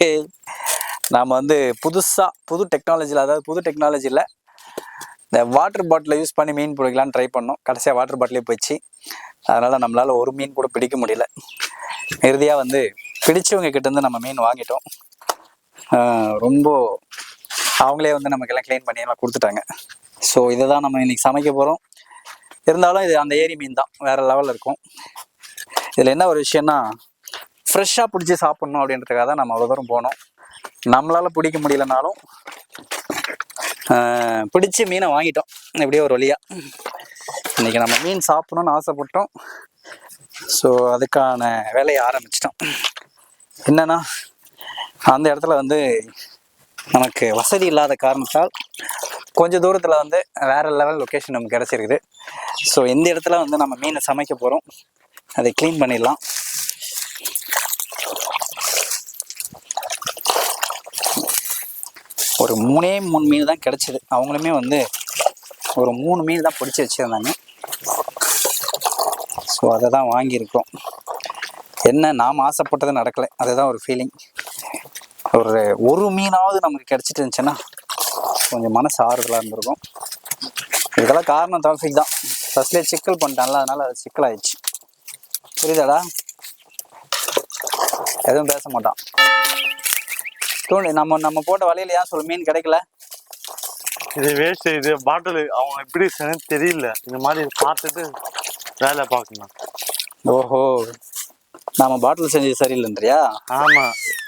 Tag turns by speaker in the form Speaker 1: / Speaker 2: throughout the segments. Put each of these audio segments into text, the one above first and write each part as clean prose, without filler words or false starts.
Speaker 1: Okay, நாம் வந்து புது டெக்னாலஜியில் இந்த வாட்டர் பாட்டிலை யூஸ் பண்ணி மீன் பிடிக்கலான்னு ட்ரை பண்ணோம். கடைசியாக வாட்டர் பாட்டிலே போயிடுச்சு. அதனால் நம்மளால் ஒரு மீன் கூட பிடிக்க முடியல. இறுதியாக வந்து பிடிச்சவங்க கிட்டேருந்து நம்ம மீன் வாங்கிட்டோம். ரொம்ப அவங்களே வந்து நமக்கெல்லாம் க்ளீன் பண்ணி எல்லாம் கொடுத்துட்டாங்க. ஸோ இதை தான் நம்ம இன்றைக்கி சமைக்க போகிறோம். இருந்தாலும் இது அந்த ஏரி மீன் தான், வேறு லெவலில் இருக்கும். இதில் என்ன ஒரு விஷயம்னா, ஃப்ரெஷ்ஷாக பிடிச்சி சாப்பிட்ணும் அப்படின்றதுக்காக தான் நம்ம அவ்வளோ தூரம் போனோம். நம்மளால் பிடிக்க முடியலனாலும் பிடிச்சி மீனை வாங்கிட்டோம். எப்படியோ ஒரு வழியாக இன்றைக்கி நம்ம மீன் சாப்பிடணும்னு ஆசைப்பட்டோம். ஸோ அதுக்கான வேலையை ஆரம்பிச்சிட்டோம். என்னென்னா, அந்த இடத்துல வந்து நமக்கு வசதி இல்லாத காரணத்தால் கொஞ்சம் தூரத்தில் வந்து வேறு லெவல் லொக்கேஷன் நமக்கு கிடச்சிருக்குது. ஸோ இந்த இடத்துல வந்து நம்ம மீனை சமைக்க போகிறோம். அதை க்ளீன் பண்ணிடலாம். ஒரு 3 மீன் தான் கிடச்சிது. அவங்களுமே வந்து ஒரு 3 மீன் தான் பிடிச்சி வச்சுருந்தாங்க. ஸோ அதை தான் வாங்கியிருக்கோம். என்ன நாம் ஆசைப்பட்டது நடக்கலை, அதுதான் ஒரு ஃபீலிங். ஒரு மீனாவது நமக்கு கிடச்சிட்டு இருந்துச்சுன்னா கொஞ்சம் மனசு ஆறுதலாக இருந்திருக்கும். இதுக்கெல்லாம் காரணம் தௌஃபீக் தான். ஃபர்ஸ்ட்லேயே சிக்கல் பண்ணிட்டான்ல, அதனால் அது சிக்கல் ஆயிடுச்சு. புரியுதாடா? எதுவும் பேச மாட்டான். நம்ம போட்ட வலையில ஏன் சொல்ல மீன் கிடைக்கல?
Speaker 2: இது வேஸ்ட். இது பாட்டில் அவங்க எப்படி தெரியல. இந்த மாதிரி பார்த்துட்டு வேலை பார்க்கணும்.
Speaker 1: ஓஹோ, நாம பாட்டில் செஞ்சது சரியில்லைன்றியா?
Speaker 2: ஆமா,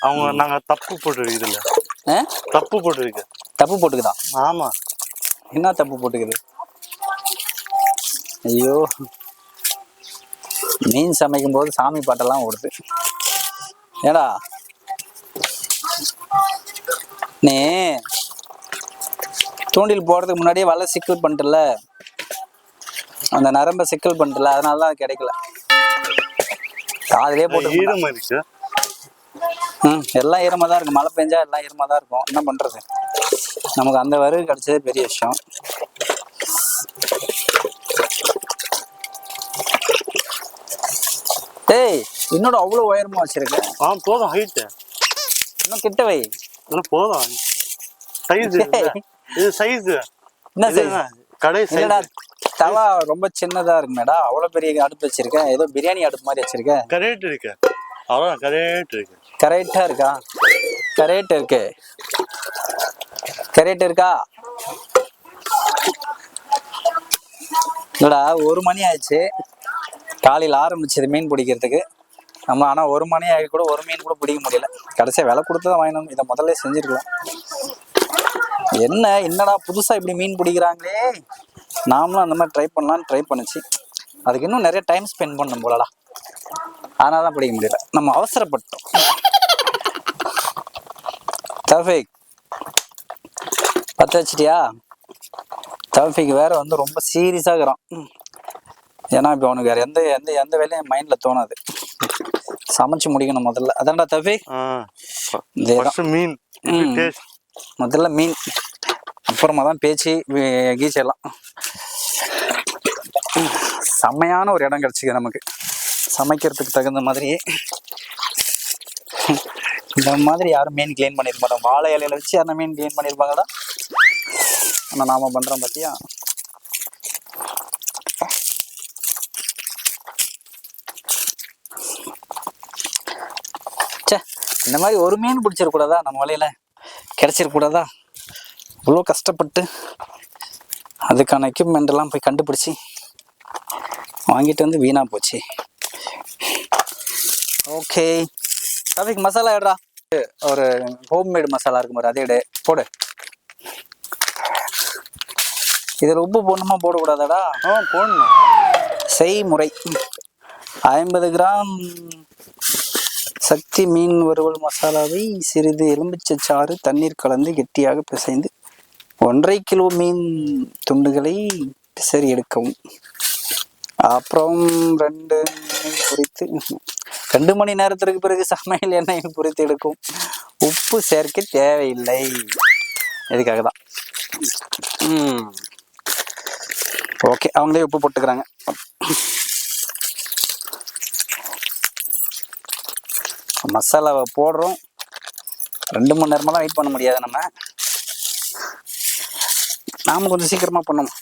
Speaker 2: அவங்க நாங்க தப்பு போட்டுருக்கு. இதுல தப்பு போட்டுருக்கு.
Speaker 1: தப்பு போட்டுக்குதா?
Speaker 2: ஆமா.
Speaker 1: என்ன தப்பு போட்டுக்குது? ஐயோ, மீன் சமைக்கும் போது சாமி பாட்டெல்லாம் ஓடுது. ஏடா நீ தூண்டில் போடுறதுக்கு முன்னாடியே வலை சிக்கல் பண்ணிட்டல, அந்த நரம்பை சிக்கல் பண்ணிட்டல, அதனால தான் கிடைக்கல. காதலே போட்டு
Speaker 2: ஈரமா இருக்கு.
Speaker 1: எல்லாம் ஈரமாக தான் இருக்கு. மழை பெஞ்சா எல்லாம் ஈரமாக தான் இருக்கும். என்ன பண்றது, நமக்கு அந்த வரகு கிடைச்சதே பெரிய விஷயம். டேய், இன்னொரு அவ்வளோ உயரமா வச்சிருக்கேன்.
Speaker 2: போதும் ஹைட்.
Speaker 1: இன்னும் கிட்ட வை.
Speaker 2: போதும் சைஸ். இது சைஸ்
Speaker 1: என்ன சைஸ்?
Speaker 2: கடை சைஸ்.
Speaker 1: தவா ரொம்ப சின்னதா இருக்கு மேடா. அவ்வளவு பெரிய அடுப்பு வச்சிருக்கேன். ஏதோ பிரியாணி அடுப்பு மாதிரி வச்சிருக்கேன்.
Speaker 2: கரெக்ட் இருக்கு. அவ்வளோ கரெக்ட் இருக்கு.
Speaker 1: கரெக்டா இருக்கா? கரெக்ட் இருக்கு. கரெக்ட் இருக்கா? இல்லடா, 1 மணி ஆயிடுச்சு. காலையில் ஆரம்பிச்சது மீன் பிடிக்கிறதுக்கு. நம்ம ஆனால் 1 மணி ஆகி கூட ஒரு மீன் கூட பிடிக்க முடியல. கடைசியாக விலை கொடுத்து தான் வாங்கினோம். இதை முதல்ல செஞ்சுருக்கலாம். என்னடா புதுசாக இப்படி மீன் பிடிக்கிறாங்களே, நாமளும் அந்த மாதிரி ட்ரை பண்ணலான்னு ட்ரை பண்ணிச்சு. அதுக்கு இன்னும் நிறைய டைம் ஸ்பெண்ட் பண்ணணும் போலடா. அதனால தான் பிடிக்க முடியல. நம்ம அவசரப்பட்டோம். தௌஃபீக் பற்ற வச்சிட்டியா? தௌஃபீக் வேற வந்து ரொம்ப சீரியஸாக இருக்கிறான். ஏன்னா இப்போ அவனுக்கு வேற எந்த வேலையும் மைண்டில் தோணாது. சமைச்சு முடிக்கணும் முதல்ல. அதான்டா தௌஃபீக்.
Speaker 2: மீன்
Speaker 1: முதல்ல மீன், அப்புறமா தான் பேச்சு கீச்செல்லாம். செம்மையான ஒரு இடம் கிடச்சிது நமக்கு சமைக்கிறதுக்கு தகுந்த மாதிரியே. இந்த மாதிரி யாரும் மீன் கிளீன் பண்ணியிருக்க மாட்டோம். வாழை இலையில வச்சு அந்த மீன் கிளீன் பண்ணியிருப்பாங்கடா. ஆனால் நாம பண்ணுறோம் பார்த்தியா? சே, இந்த மாதிரி ஒரு மீன் பிடிச்சிருக்கூடாதா? நம்ம வலையில கிடைச்சிருக்கூடாதா? இவ்வளோ கஷ்டப்பட்டு அதுக்கான எக்யூப்மெண்ட் எல்லாம் போய் கண்டுபிடிச்சி வாங்கிட்டு வந்து வீணாக போச்சு. ஓகே தௌஃபீக், மசாலா எடுறா. ஒரு ஹோம்மேடு மசாலா இருக்கும் பாரு, அதே எடு, போடு. இதில் உப்பு போடணுமா போடக்கூடாதாடா?
Speaker 2: போடணும்.
Speaker 1: செய்முறை: 50 கிராம் சக்தி மீன் வறுவல் மசாலாவை சிறிது எலுமிச்சைச்சாறு தண்ணீர் கலந்து கெட்டியாக பிசைந்து 1.5 கிலோ மீன் துண்டுகளை பிசறி எடுக்கவும். அப்புறம் 2 மணி நேரத்திற்கு பிறகு சமையல் எண்ணெயில் பொரித்து எடுக்கும். உப்பு சேர்க்க தேவையில்லை. இதுக்காக தான். ஓகே, அவங்களே உப்பு போட்டுக்கிறாங்க. மசாலாவை போடுறோம். 2 மணி நேரமெல்லாம் வெயிட் பண்ண முடியாது நாம கொஞ்சம் சீக்கிரமா பண்ணணும்.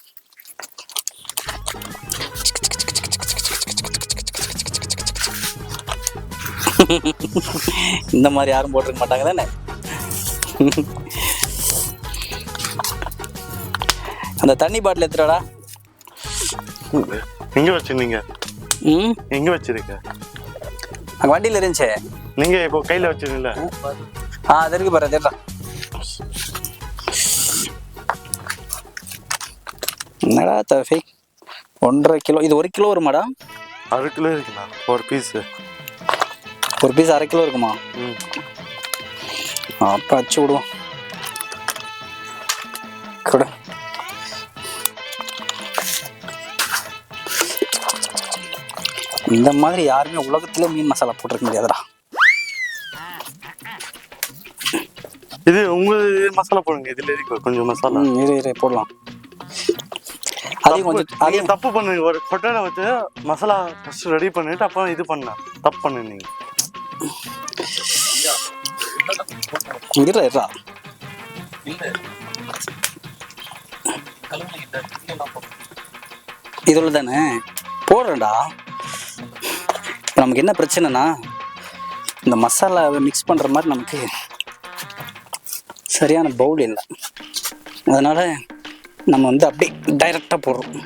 Speaker 1: இந்த மாதிரி யாரும் போட்டிருக்க மாட்டாங்க தானே. அந்த தண்ணி பாட்டில் எடுத்துடாடா.
Speaker 2: எங்க வச்சிருந்தீங்க?
Speaker 1: ம்,
Speaker 2: எங்க வச்சிருக்க?
Speaker 1: அங்கே வண்டியில் இருந்துச்சே.
Speaker 2: நீங்க இப்போ கையில வச்சிருக்கீங்களா?
Speaker 1: அது இருக்கு பாரு, தேட்டா. என்னடா தஃபீக், 1.5 கிலோ. இது 1 கிலோ வருமாடா?
Speaker 2: 1/2 கிலோ இருக்குண்ணா ஒரு பீஸ்.
Speaker 1: ஒரு பீஸ் 1/2 கிலோ இருக்குமா?
Speaker 2: ம்.
Speaker 1: அப்போ அச்சு விடுவோம் கூட. இந்த மாதிரி யாருமே உலகத்திலே மீன் மசாலா போட்டிருக்க முடியாதுடா.
Speaker 2: இது உங்க மசாலா போடுங்க. இதுல இருக்கு கொஞ்சம் மசாலா.
Speaker 1: இரு போடலாம். அதையும் கொஞ்சம்
Speaker 2: நீங்க தப்பு பண்ணுங்க. ஒரு கொட்டையில வச்சு மசாலா ஃபர்ஸ்ட் ரெடி பண்ணிட்டு அப்புறம் இது பண்ண தப்பு பண்ணு நீங்க.
Speaker 1: இருடா இதுல தானே போடுறேன்டா. நமக்கு என்ன பிரச்சனைனா, இந்த மசாலாவை மிக்ஸ் பண்ற மாதிரி நமக்கு சரியான பவுல் இல்லை. அதனால நம்ம வந்து அப்படியே டைரக்டா போடுறோம்.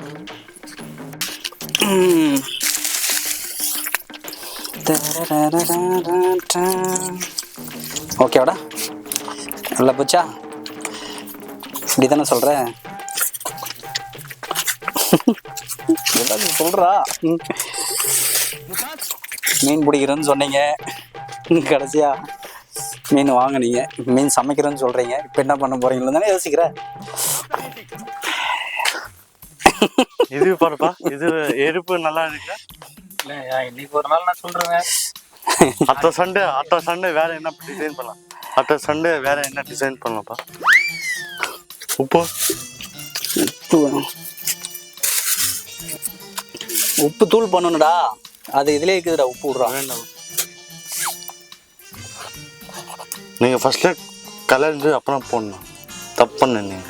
Speaker 1: ஓகேவாடா? நல்லா போச்சா? இப்படி தானே சொல்ற? சொல்றா. மீன் பிடிக்கிறேன்னு சொன்னீங்க, கடைசியா மீன் வாங்கினீங்க. மீன் சமைக்கிறேன்னு சொல்றீங்க, இப்போ என்ன பண்ண போறீங்களோ தானே யோசிக்கிற.
Speaker 2: இது பாருப்பா, இது எருப்பு நல்லா இருக்கு.
Speaker 3: இன்னைக்கு ஒரு நாள் நான் சொல்றேன்.
Speaker 2: அடுத்த சண்டே வேற என்ன டிசைன் பண்ணலாம்? அடுத்த சண்டே வேற என்ன டிசைன் பண்ணலாம்ப்பா? உப்பு
Speaker 1: உப்பு தூள் பண்ணணும்டா. அது இதுல இருக்குதுடா, உப்பு விடுறா.
Speaker 2: வேண்டாம். நீங்க ஃபர்ஸ்ட்ல கலந்து அப்புறம் போடணும். தப்பு பண்ண நீங்க.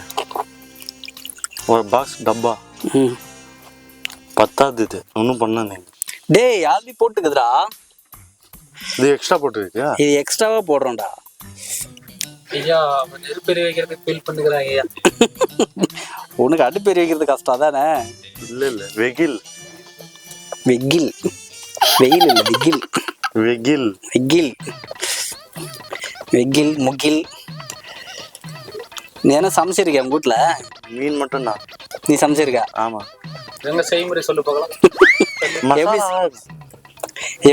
Speaker 2: ஒரு பாக்ஸ் டப்பா பத்தாது. இது ஒன்றும் பண்ண நீங்க.
Speaker 1: டேய் ஆல்ரெடி போட்டுக்குதுடா.
Speaker 2: இது எக்ஸ்ட்ரா போட்டுருக்கியா?
Speaker 1: இது எக்ஸ்ட்ராவா போடுறோம்டா.
Speaker 3: ஐயா நெருப்பெறி வைக்கிறதுக்கு ஃபீல் பண்ணுகிறாங்க ஐயா.
Speaker 1: உனக்கு அடுப்பெறி வைக்கிறது கஷ்டம் தானே?
Speaker 2: இல்ல வெகில்.
Speaker 1: வெயில் இல்லை,
Speaker 2: வெகில்.
Speaker 1: வெயில் முகில். நீ என்ன சமைச்சிருக்க உங்க வீட்டுல?
Speaker 2: மீன் மட்டும் தான்.
Speaker 1: நீ சமைச்சிருக்க?
Speaker 2: ஆமா.
Speaker 3: எங்க செய்முறை சொல்லு பார்க்கலாம்.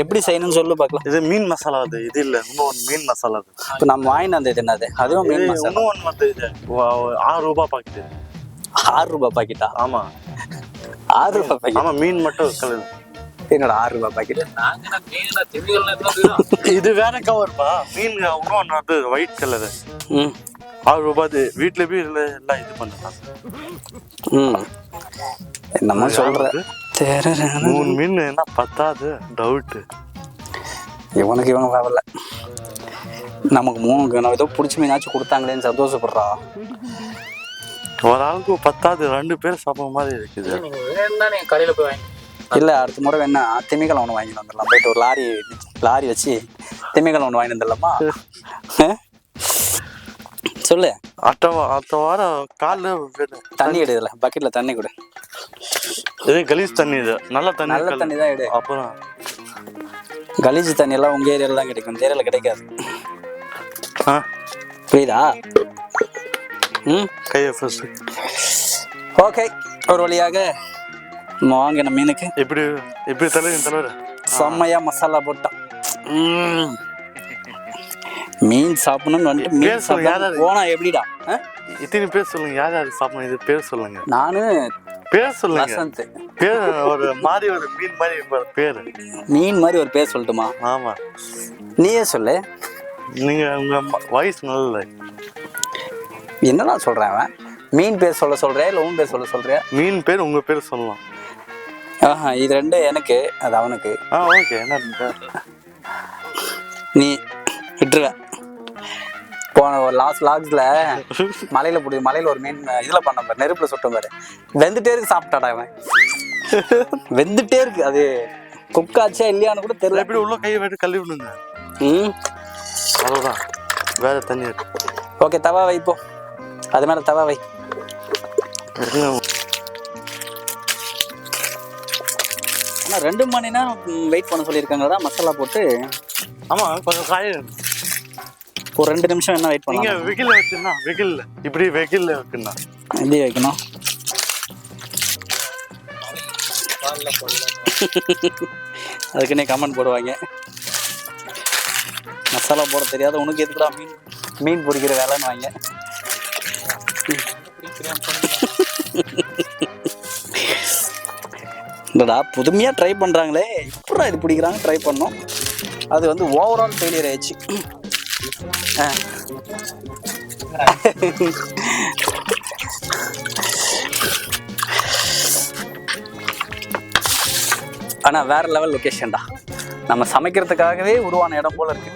Speaker 1: எப்படி செய்யணும்னு சொல்லு பார்க்கலாம்.
Speaker 2: இது மீன் மசாலா. இது இல்ல, இன்னும் மீன் மசாலா.
Speaker 1: இப்போ நம்ம வாங்கிட்டு வந்தது என்னது? அதுவும் மீன் மசாலா.
Speaker 2: இன்னும் ஒன்று வந்து இது 6 ரூபாய் பாக்கெட்.
Speaker 1: 6 ரூபாய் பாக்கெட்டா?
Speaker 2: ஆமா
Speaker 1: 6 ரூபாய் பாக்கெட்.
Speaker 2: ஆமா மீன் மட்டும் கலந்து.
Speaker 1: என்னடா 6 ரூபாய் பாக்கெட்?
Speaker 2: இது வேற கவர்ப்பா. மீன் இன்னும் வந்து ஒயிட் கலரு. 6 ரூபாய். வீட்டுல போய் எல்லாம் இது பண்ணலாம்.
Speaker 1: என்னமா சொல்ற?
Speaker 2: 3 மீன் என்ன பத்தாது? டவுட்.
Speaker 1: இவனுக்கு இவங்க வரல. நமக்கு 3 ஏதோ பிடிச்ச மீனாச்சும் கொடுத்தாங்களேன்னு சந்தோஷப்படுறா.
Speaker 2: ஒரு ஆளுக்கு பத்தாது, 2 பேர் சாப்பிட்ற மாதிரி இருக்குது.
Speaker 3: நீங்க கடையில போய் வாங்கி.
Speaker 1: இல்ல அடுத்த முறை வேணா திமிங்கலம் ஒன்று வாங்கிட்டு வந்துடலாம். போயிட்டு ஒரு லாரி வச்சு திமிங்கலம் ஒன்று வாங்கிட்டு வந்துடலாமா? சொல்லு.
Speaker 2: அடுத்த வாரம் காலைல
Speaker 1: தண்ணி எடுல, பக்கெட்ல தண்ணி கொடு.
Speaker 2: இது கலீஸ் தண்ணி. இது நல்ல
Speaker 1: தண்ணி தான் எடு.
Speaker 2: அப்புறம்
Speaker 1: கலீஜ் தண்ணி எல்லாம் உங்க ஏரியால தான் கிடைக்கும், இந்த ஏரியால கிடைக்காது. புரியுதா?
Speaker 2: கையை ஃபர்ஸ்ட்.
Speaker 1: ஓகே, ஒரு வழியாக நம்ம வாங்கின மீனுக்கு
Speaker 2: இப்படி தலைவர்
Speaker 1: செம்மையா மசாலா போட்டான். மீன் சாப்பிடணும்னு வந்துட்டு மீன் சாப்பிட போனா எப்படிடா?
Speaker 2: இத்தனை பேர் சொல்லுங்க. யார் யார் சாப்பிடணும்? இது பேர் சொல்லுங்க.
Speaker 1: நானு
Speaker 2: பேர் சொல்லுங்க.
Speaker 1: வசந்த்.
Speaker 2: பேர் ஒரு மாதிரி, ஒரு மீன் மாதிரி பேர்.
Speaker 1: மீன் மாதிரி ஒரு பேர் சொல்லட்டுமா?
Speaker 2: ஆமா
Speaker 1: நீயே சொல்லு.
Speaker 2: நீங்க உங்க வாய்ஸ் நல்ல.
Speaker 1: என்னடா சொல்றேன் அவன்? மீன் பேர் சொல்றியா இல்ல உன் பேர் சொல்றியா?
Speaker 2: மீன் பேர் உங்க பேர் சொல்லலாம்.
Speaker 1: இது 2 எனக்கு, அது அவனுக்கு.
Speaker 2: ஓகே. என்ன
Speaker 1: நீ விட்டுருவ. போன ஒரு லாக்ஸ்ல மலையில ஒரு மீன் இதுல பண்ண பாரு, நெருப்புல சுட்ட பாரு, வெந்துட்டே இருக்கு. சாப்பிட்டாடா அவன். வெந்துட்டே இருக்கு. அது குக்காச்சா இல்லையான்னு கூட தெரியல.
Speaker 2: எப்படி உள்ள கையை வெட்டு கழுவி விடுங்க. அவ்வளோதான், வேற தண்ணி இருக்கு.
Speaker 1: ஓகே, தவா வைப்போம். அது மேல தவா வை. ஆனா 2 மணி நேரம் வெயிட் பண்ண சொல்லியிருக்காங்க மசாலா போட்டு.
Speaker 2: ஆமா, கொஞ்சம் காய
Speaker 1: ஒரு 2 நிமிஷம் என்ன வெயிட்
Speaker 2: நீங்க
Speaker 1: பண்ணுங்க.
Speaker 2: வெகில்ல வச்சுன்னா வெகில்ல இப்படி வெகில்ல வைக்கணும்.
Speaker 1: எப்படி வைக்கணும்? அதுக்குன்னே கமெண்ட் போடுவாங்க, மசாலா போட தெரியாத உனக்கு எதுக்குடா மீன் பொரிக்கிற வேலைன்னு வாங்க. இல்லடா, புதுமையா ட்ரை பண்றாங்களே, இப்படா இது பிடிக்கிறாங்க, ட்ரை பண்ணோம். அது வந்து ஓவரால் ஃபெயிலியர் ஆயிடுச்சு. ஆனா வேற லெவல் லொகேஷன்டா. நம்ம சமைக்கிறதுக்காகவே உருவான இடம் போல இருக்கு.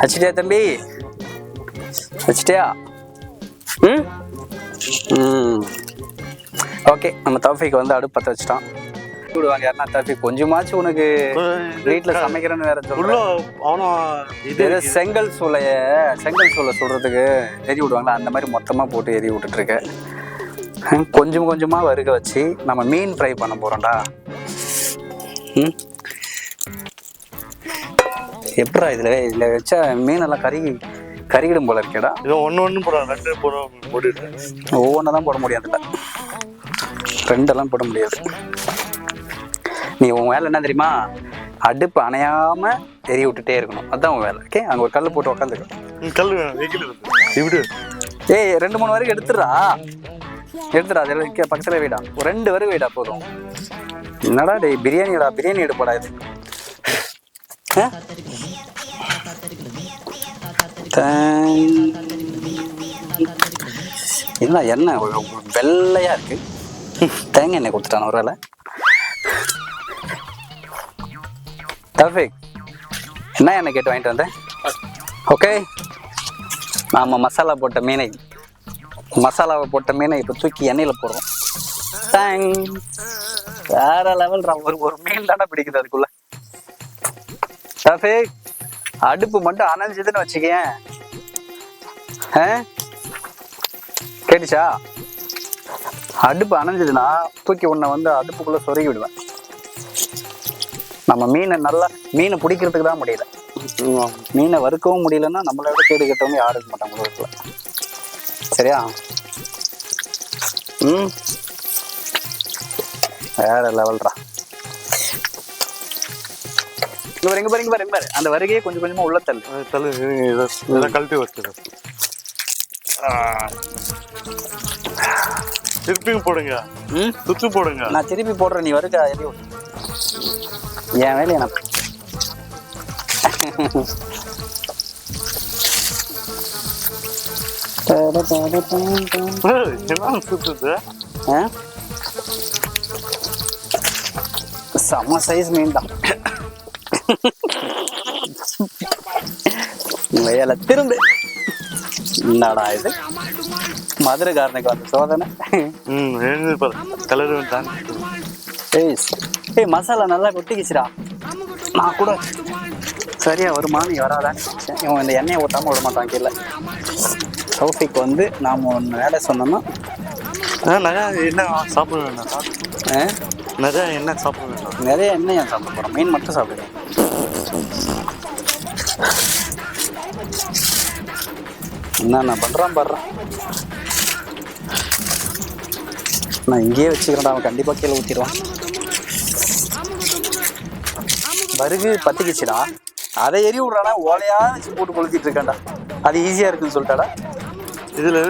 Speaker 1: வச்சிட்டியா தம்பி? வச்சிட்டியா? ஓகே, நம்ம தௌஃபீக் வந்து அடுப்பு பற்ற வச்சுட்டான். விடுவாங்க யாருன்னா, தௌஃபீக் கொஞ்சமாச்சும் உனக்கு வீட்டில் சமைக்கிறேன்னு வேற சொல்ல. இது செங்கல் சூளை சுடுறதுக்கு எரி விடுவாங்களா, அந்த மாதிரி மொத்தமாக போட்டு எரி விட்டுட்டு இருக்க. கொஞ்சம் கொஞ்சமாக வறுக்க வச்சு நம்ம மீன் ஃப்ரை பண்ண போகிறோம்டா. எப்படா இதில் வச்சா மீனெல்லாம் கருகிடும் போல இருக்கேடா.
Speaker 2: இது ஒன்று போடுறோம், 2 போட்டு
Speaker 1: ஒவ்வொன்றா தான் போட முடியாதுல்ல, 2 போட முடியாது. நீ உன் வேலை என்ன தெரியுமா? அடுப்பு அணையாம எரிய விட்டுட்டே இருக்கணும், அதுதான் உன் வேலை. ஓகே, அங்கே ஒரு கல் போட்டு உக்காந்துக்கணும்.
Speaker 2: கல் வெகில் இப்படி.
Speaker 1: ஏய், 2-3 வரைக்கும் எடுத்துடுறா. அதில் பக்கத்தில் வைடா, ஒரு 2 வரை வைடா போதும். என்னடா டேய், பிரியாணி எடுப்படா இது. என்ன எண்ணெய் வெள்ளையா இருக்கு, தேங்காய் எண்ணெய் கொடுத்துட்டான ஒரு வேலை. தௌஃபீக், என்ன எண்ணெய் கேட்டு வாங்கிட்டு வந்தேன்? ஓகே, நாம மசாலாவை போட்ட மீனை இப்போ தூக்கி எண்ணெயில் போடுறோம். வேற லெவல். ஒரு மீன் தானே பிடிக்குது அதுக்குள்ள. தௌஃபீக், அடுப்பு மட்டும் அணைஞ்சதுன்னு வச்சுக்கேன். கேட்டுச்சா? அடுப்பு அணைஞ்சதுன்னா தூக்கி உன்னை வந்து அடுப்புக்குள்ள சொருகி விடுவேன். நம்ம மீனை பிடிக்கிறதுக்கு தான் முடியல. மீனை வறுக்கவும் முடியலன்னா நம்மளோட கேடு கட்டவங்க யாரும் இருக்க மாட்டாங்க உலகத்துல. சரியா? வேற லெவல்ரா. எங்க பாரு, அந்த வருகையே கொஞ்சம் கொஞ்சமா உள்ள தள்ளு
Speaker 2: கழட்டி வச்சு திருப்பி போடுங்க. சுத்து போடுங்க.
Speaker 1: நான் திருப்பி போடுறேன், நீ வருக எரி விட்டு. என் வேலையை நான் செம்ம சைஸ் மீன் தான். வேலை திரும்ப. என்னடா இது, மதுரைக்காரனுக்கு வந்த சோதனை. ஏய், மசாலா நல்லா கொட்டிக்கிச்சுடா. நான் கூட சரியா வருமானு வராதான் இவன் இந்த எண்ணெயை ஊற்றாம விட மாட்டான் கீழே. தௌஃபீக் வந்து நாம் ஒன்று வேலை சொன்னோம்னா
Speaker 2: நிறையா என்ன சாப்பிட வேண்டாம். நிறையா என்ன சாப்பிட வேண்டாம்.
Speaker 1: நிறைய எண்ணெய் ஏன் சாப்பிட போகிறோம்? மீன் மட்டும் சாப்பிடுவேன். என்ன பண்ணுறான் பாடுறான். நான் இங்கேயே வச்சுக்கிறேன்டா, அவன் கண்டிப்பாக கீழே ஊற்றிடுவான். வருகு பத்திக்கிச்சுடா, அதை எரி விட்றானா, ஓலையா வச்சு போட்டு கொளுத்திட்டு இருக்காண்டா. அது ஈஸியாக இருக்குன்னு சொல்லிட்டாடா.
Speaker 2: இதில்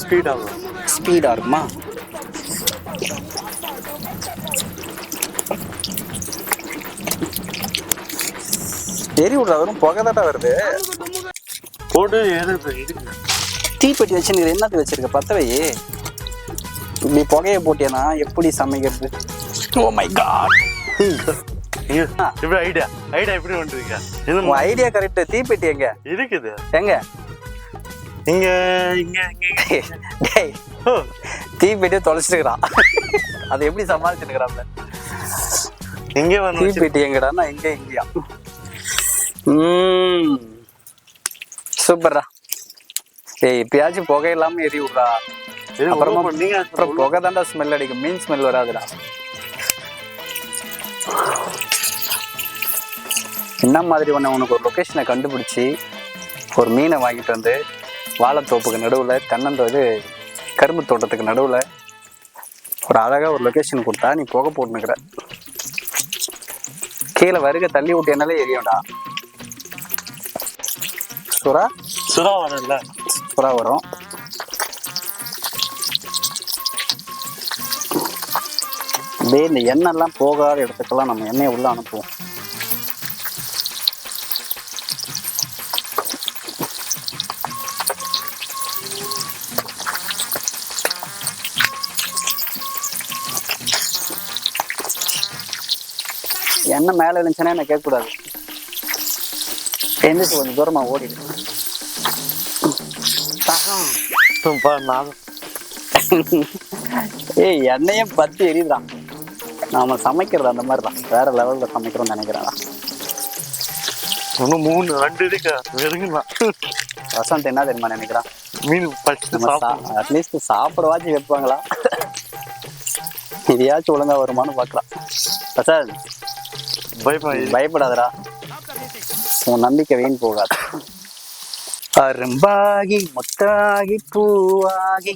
Speaker 1: ஸ்பீடாக இருக்குமா? எரி விட்றா, வரும் புகைதாட்டா வருது.
Speaker 2: போட்டு
Speaker 1: தீப்பெட்டி வச்சுன்னு என்னத்துக்கு வச்சிருக்க? பத்தவையே இப்படி புகையை போட்டியனா எப்படி சமைக்கிறது? ஓ மை காட்,
Speaker 2: எப்படி ஐடியா எப்படி வந்துருக்கீங்க? இது
Speaker 1: உன் ஐடியா கரெக்ட். தீப்பெட்டி எங்க
Speaker 2: இருக்குது
Speaker 1: எங்க?
Speaker 2: இங்க இங்க இங்க.
Speaker 1: டேய், தீப்பெட்டியை தொலைச்சிருக்கிறான். அதை எப்படி சமாளிச்சுருக்கிறாப்ல?
Speaker 2: இங்கே வந்து
Speaker 1: தீப்பெட்டி எங்கடான்னா எங்க இங்கயா? சூப்பர்ரா. ஏய், இப்பயாச்சும் புகை இல்லாம எரி விட்றா. அப்புறமா
Speaker 2: நீங்க
Speaker 1: அப்புறம் புகை தாண்டா ஸ்மெல் அடிக்கும், மீன் ஸ்மெல் வராதுடா. என்ன மாதிரி உனக்கு ஒரு லொக்கேஷனை கண்டுபிடிச்சி ஒரு மீனை வாங்கிட்டு வந்து வாழைத்தோப்புக்கு நடுவில் தென்னந்தோடு கரும்பு தோட்டத்துக்கு நடுவில் ஒரு அழகாக ஒரு லொக்கேஷன் கொடுத்தா நீ புகை போட்டுனுக்கிற. கீழே வருக தள்ளி விட்டியனாலே எரியும்டா.
Speaker 2: சுறா வரல,
Speaker 1: சுறா வரும். அப்படியே இந்த எண்ணெய்லாம் போகாத இடத்துக்கெல்லாம் நம்ம எண்ணெயை உள்ள அனுப்புவோம். எண்ணெய் மேலே இருந்துச்சுன்னா என்ன கேட்கக்கூடாது. எந்திரிச்சு கொஞ்சம் தூரமா ஓடிடு. ஏய், எண்ணெயே பத்தி எரியுதான். நாம சமைக்கிறது அந்த மாதிரி தான், வேற லெவல்ல சமைக்கிறோம்னு நினைக்கிறேன்.
Speaker 2: இன்னும் 2 இருக்கு வெறுங்கலாம்.
Speaker 1: வசந்த் என்ன தெரியுமா நினைக்கிறான்?
Speaker 2: மீன்
Speaker 1: அட்லீஸ்ட் சாப்பிடவாச்சும் வைப்பாங்களா, இதையாச்சும் ஒழுங்கா வருமானு பாக்குறான். வசந்த் பயப்படாதடா, உன் நம்பிக்கை வீண் போகாது. அரும்பாகி முத்தாகி பூவாகி.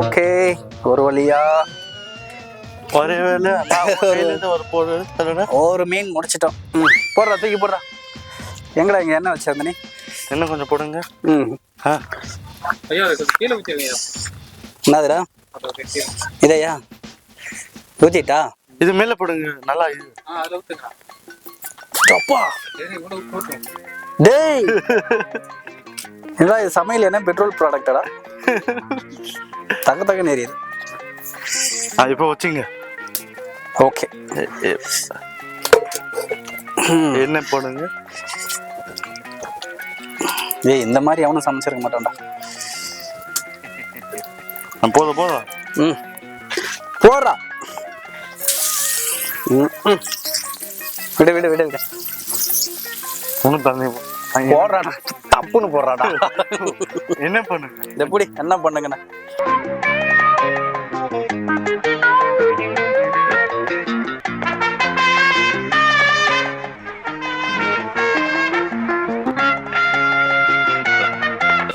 Speaker 1: ஓகே, ஒரு வழியா ஒரு மீன் முடிச்சிட்டோம். போடுறா, தூக்கி போடுறா. எங்கடா இங்க என்ன வச்சிருந்த நீ?
Speaker 2: என்ன கொஞ்சம் போடுங்க.
Speaker 1: என்னதுடா இதையா ஊத்திட்டா?
Speaker 2: இது மேல போடுங்க, நல்லா இது.
Speaker 1: டேய், இது சமையல் என்ன பெட்ரோல் ப்ராடக்டடா? தக்க எரியுது.
Speaker 2: இப்போ வச்சுங்க.
Speaker 1: ஓகே,
Speaker 2: என்ன போடுங்க.
Speaker 1: ஏய், இந்த மாதிரி அவனும் சமைச்சிருக்க மாட்டான்டா.
Speaker 2: போதும்
Speaker 1: போடுறா. விடு விடு விடு விடு.
Speaker 2: ஒன்றும் தண்ணி
Speaker 1: போடுறாடா, தப்புன்னு போடுறாடா.
Speaker 2: என்ன பண்ணுங்க,
Speaker 1: எப்படி என்ன பண்ணுங்கண்ணா?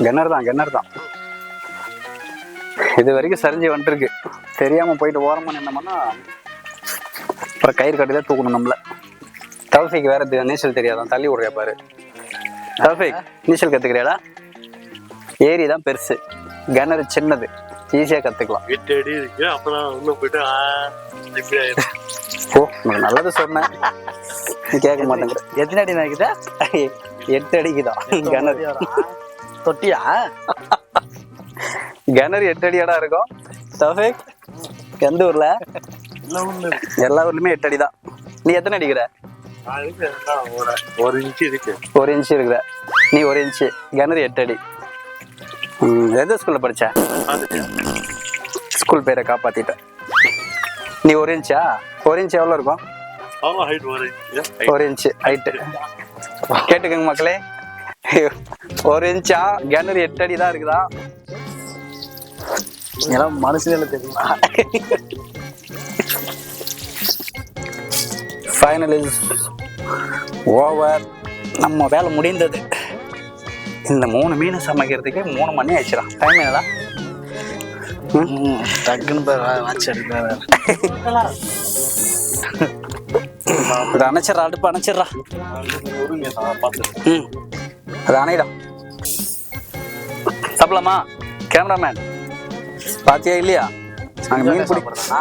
Speaker 1: கென்னர் தான் இது வரைக்கும் சரிஞ்சு வந்துருக்கு. தெரியாம போயிட்டு ஓரமா நின்னோம்னா அப்புறம் கயிறு கட்டி தான் தூக்கணும் நம்மள. தௌஃபிக் வேற நீச்சல் தெரியாதான், தள்ளி விடுறியா பாரு. தௌஃபிக், நீச்சல் கத்துக்கிறியாடா? ஏரி தான் பெருசு, கிணறு சின்னது, ஈஸியா கத்துக்கலாம்.
Speaker 2: 8 அடி இருக்கு. அப்புறம் உள்ள போயிட்டு
Speaker 1: ஓ, உனக்கு நல்லது சொன்னேன், நீ கேட்க மாட்டேங்கிற. எத்தனை அடி நினைக்குதா? 8 அடிக்குதான் கிணறு. தொட்டியா? கிணறு 8 அடியாடா இருக்கும். தௌஃபிக், எந்த ஊர்ல? எல்லா ஊர்லயுமே 8 அடி தான். நீ எத்தனை அடிக்கிற?
Speaker 2: 1 இன்ச்சு இருக்கு.
Speaker 1: 1 இன்ச்சு இருக்கிற நீ, 1 இன்ச்சு. கிணறு 8 அடி. எந்த ஸ்கூல்ல படிச்ச? ஸ்கூல் பேரை காப்பாத்திட்ட. நீ 1 இன்ச்சா? 1 இன்ச்சு எவ்வளவு இருக்கும்? 1 இன்ச்சு ஹைட்டு. கேட்டுக்கங்க மக்களே, 1 இன்ச்சா? கிணறு 8 அடி தான் இருக்குதா?
Speaker 4: இதெல்லாம் மனுஷங்கள தெரியுமா?
Speaker 1: Final is over. நம்ம வேலை முடிந்தது. இந்த 3 மீன் சமைக்கிறதுக்கு 3 மணி ஆயிடுச்சுடா. டைம் என்னடா?
Speaker 4: டக்குன்னு வாட்ச் எடுக்கிறாரு.
Speaker 1: இது அணைச்சிட்றா, அடுப்பு அணைச்சிட்றா. அது அணைடா. சாப்பிடலாமா? கேமராமேன் பாத்தியா இல்லையா? நாங்கள் மீன் பிடிக்கிறோம்னா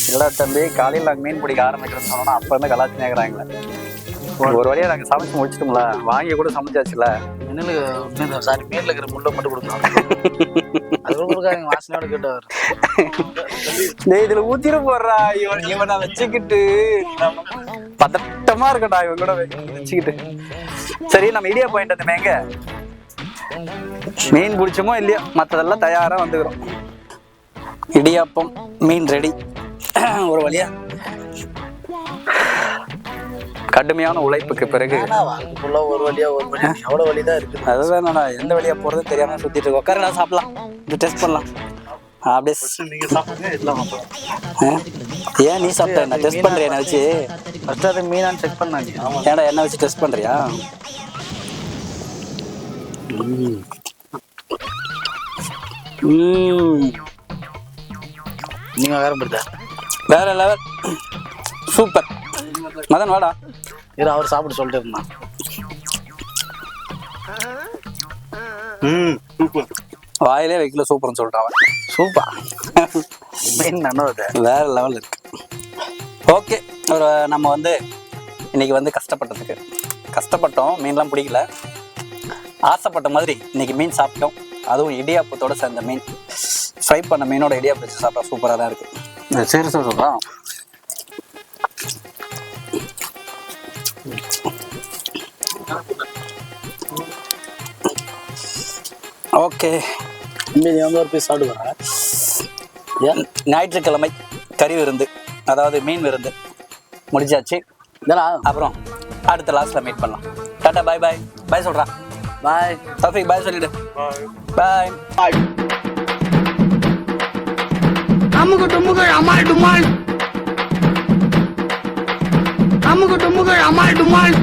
Speaker 1: இல்லடா தம்பி, காலையில் நாங்கள் மீன் பிடிக்க ஆரம்பிக்கிறோம்னு சொன்னோம்னா அப்போ இருந்து கலாச்சி நேர்கிறாங்களே. ஒரு வழியாக நாங்கள் சமைச்சு முடிச்சிட்டோம்ல, வாங்கி கூட சமைச்சாச்சுல.
Speaker 4: சாரி, மீன்ல இருக்கிற முள்ளை மட்டும் கொடுக்கலாம். அது கூட கொடுக்காங்க, வாசனையோட கேட்டவர்.
Speaker 1: இதுல ஊத்திர போடுறா. இவனை வச்சுக்கிட்டு பதட்டமா இருக்கட்டா இவன் கூட வச்சுக்கிட்டு. சரி, நம்ம இடியா பாயிண்ட் அந்த எங்க மீன் பிடிச்சோமோ இல்லையோ, மற்றதெல்லாம் தயாரா வந்துக்கிறோம். இடியாப்பம் மீன் ரெடி. ஒரு வழியா கடுமையான உழைப்புக்கு பிறகு
Speaker 4: ஒரு வழியா எவ்வளவு வழிதான் இருக்கு.
Speaker 1: அதுதான் நான் எந்த வழியா போறது தெரியாம சுத்திட்டு இருக்கோம். உட்கார சாப்பிடலாம், இது டெஸ்ட் பண்ணலாம். அப்படியே
Speaker 2: நீங்க சாப்பிடுங்க, எல்லாம்
Speaker 1: ஏன் நீ சாப்பிட்ட? நான் டெஸ்ட் பண்றியா என்ன வச்சு?
Speaker 4: ஃபர்ஸ்ட் அது மீனான்னு செக் பண்ணாங்க.
Speaker 1: ஏன்டா என்ன வச்சு டெஸ்ட் பண்றியா?
Speaker 4: நீங்க வேற படுத்த
Speaker 1: வேற லெவல், சூப்பர். மதன் வாடா.
Speaker 4: இரு, அவர் சாப்பிட்டு சொல்லிட்டு இருந்தான்.
Speaker 2: சூப்பர்.
Speaker 1: வாயிலே வைக்கல, சூப்பர்னு சொல்லிட்டான்.
Speaker 4: சூப்பர் மீன் நல்லது,
Speaker 1: வேற லெவல் இருக்கு. ஓகே, ஒரு நம்ம இன்னைக்கு கஷ்டப்பட்டோம். மீன்லாம் பிடிக்கல, ஆசைப்பட்ட மாதிரி இன்னைக்கு மீன் சாப்பிட்டோம். அதுவும் இடியாப்பத்தோட சேர்ந்த மீன், ஃப்ரை பண்ண மீனோட இடியாப்பம் வச்சு சாப்பிட்டா சூப்பராக தான் இருக்கு. சரி சொல்றா. ஓகே,
Speaker 4: மீன் ஒரு பீஸ் சாப்பிடுவாங்க.
Speaker 1: ஞாயிற்றுக்கிழமை கறி விருந்து, அதாவது மீன் விருந்து முடிஞ்சாச்சு. அப்புறம் அடுத்த லாஸ்ட்ல மீட் பண்ணலாம். டாடா, பாய் பாய். பாய் சொல்றா.
Speaker 4: பாய்
Speaker 1: தௌஃபீக், பாய் சொல்லிடு. பாய்.
Speaker 5: அமுகு டுமுகள் அமால் டுமால், அமுகு டுமுகள் அமால் டுமால்.